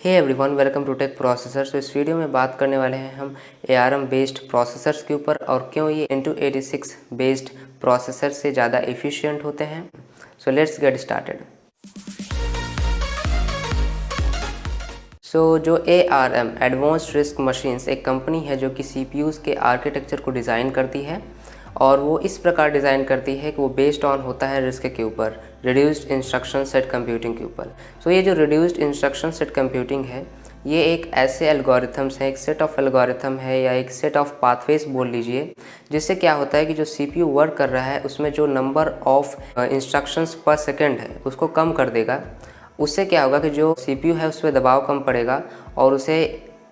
Hey everyone, welcome to tech processors. तो इस video में बात करने वाले हैं हम ARM बेस्ड प्रोसेसर्स के ऊपर और क्यों ये X86 बेस्ड प्रोसेसर से ज़्यादा एफिशिएंट होते हैं। So let's get started. जो ARM एडवांस्ड रिस्क मशीन्स एक कंपनी है जो कि CPUs के आर्किटेक्चर को डिज़ाइन करती है और वो इस प्रकार डिज़ाइन करती है कि वो बेस्ड ऑन होता है रिस्क के ऊपर, रिड्यूस्ड इंस्ट्रक्शन सेट कंप्यूटिंग के ऊपर। ये जो रिड्यूस्ड इंस्ट्रक्शन सेट कंप्यूटिंग है, ये एक ऐसे एल्गोरिथम्स है, एक सेट ऑफ एल्गोरिथम है या एक सेट ऑफ पाथवेज बोल लीजिए, जिससे क्या होता है कि जो CPU वर्क कर रहा है उसमें जो नंबर ऑफ इंस्ट्रक्शंस पर सेकेंड है उसको कम कर देगा। उससे क्या होगा कि जो CPU है उस पर दबाव कम पड़ेगा और उसे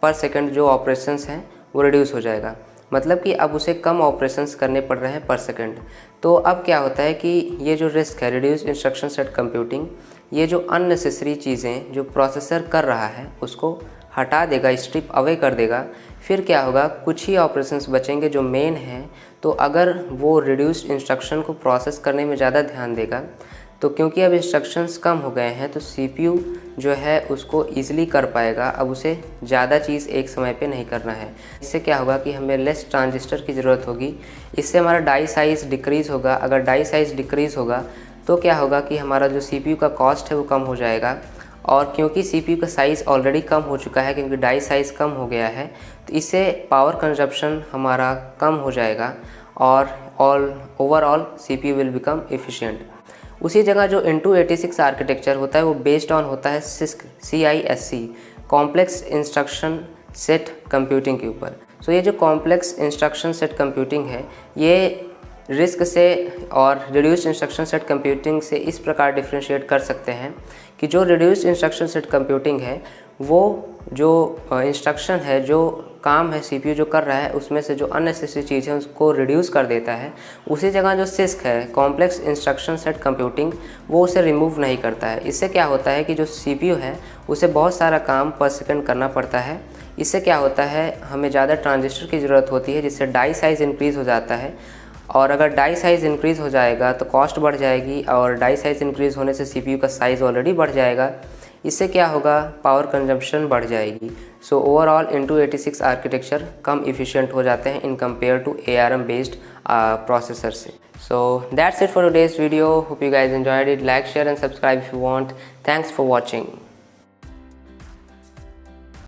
पर सेकेंड जो ऑपरेशंस हैं वो रिड्यूस हो जाएगा। मतलब कि अब उसे कम ऑपरेशंस करने पड़ रहे हैं पर सेकंड। तो अब क्या होता है कि ये जो रिस्क है रिड्यूस इंस्ट्रक्शन सेट कंप्यूटिंग, ये जो अननेसेसरी चीज़ें जो प्रोसेसर कर रहा है उसको हटा देगा, स्ट्रिप अवे कर देगा। फिर क्या होगा, कुछ ही ऑपरेशंस बचेंगे जो मेन हैं। तो अगर वो रिड्यूस्ड इंस्ट्रक्शन को प्रोसेस करने में ज़्यादा ध्यान देगा, तो क्योंकि अब इंस्ट्रक्शंस कम हो गए हैं तो CPU जो है उसको ईज़िली कर पाएगा। अब उसे ज़्यादा चीज़ एक समय पे नहीं करना है। इससे क्या होगा कि हमें लेस ट्रांजिस्टर की ज़रूरत होगी। इससे हमारा डाई साइज़ डिक्रीज़ होगा। अगर डाई साइज़ डिक्रीज़ होगा तो क्या होगा कि हमारा जो CPU का कॉस्ट है वो कम हो जाएगा। और क्योंकि CPU का साइज़ ऑलरेडी कम हो चुका है, क्योंकि डाई साइज़ कम हो गया है, तो इससे पावर कंजप्शन हमारा कम हो जाएगा और overall CPU will become efficient. उसी जगह जो X86 आर्किटेक्चर होता है वो बेस्ड ऑन होता है CISC, complex instruction set computing के ऊपर। ये जो कॉम्प्लेक्स इंस्ट्रक्शन सेट कंप्यूटिंग है, ये रिस्क से और रिड्यूस्ड इंस्ट्रक्शन सेट कंप्यूटिंग से इस प्रकार डिफ्रेंशिएट कर सकते हैं कि जो रिड्यूस्ड इंस्ट्रक्शन सेट कंप्यूटिंग है वो जो इंस्ट्रक्शन है, जो काम है CPU जो कर रहा है उसमें से जो अननेसेसरी चीज़ है उसको रिड्यूस कर देता है। उसी जगह जो CISC है, कॉम्प्लेक्स इंस्ट्रक्शन सेट कंप्यूटिंग, वो उसे रिमूव नहीं करता है। इससे क्या होता है कि जो CPU है उसे बहुत सारा काम पर सेकंड करना पड़ता है। इससे क्या होता है, हमें ज़्यादा ट्रांजिस्टर की ज़रूरत होती है, जिससे डाई साइज़ इंक्रीज़ हो जाता है। और अगर डाई साइज़ इंक्रीज़ हो जाएगा तो कॉस्ट बढ़ जाएगी और डाई साइज़ इंक्रीज़ होने से CPU का साइज़ ऑलरेडी बढ़ जाएगा। इससे क्या होगा, पावर कंजम्पशन बढ़ जाएगी। ओवरऑल X86 आर्किटेक्चर कम इफ़िशिएंट हो जाते हैं in compare to ARM based processor से। That's it for today's video. Hope you guys enjoyed it. Like, share and subscribe if you want. Thanks for watching.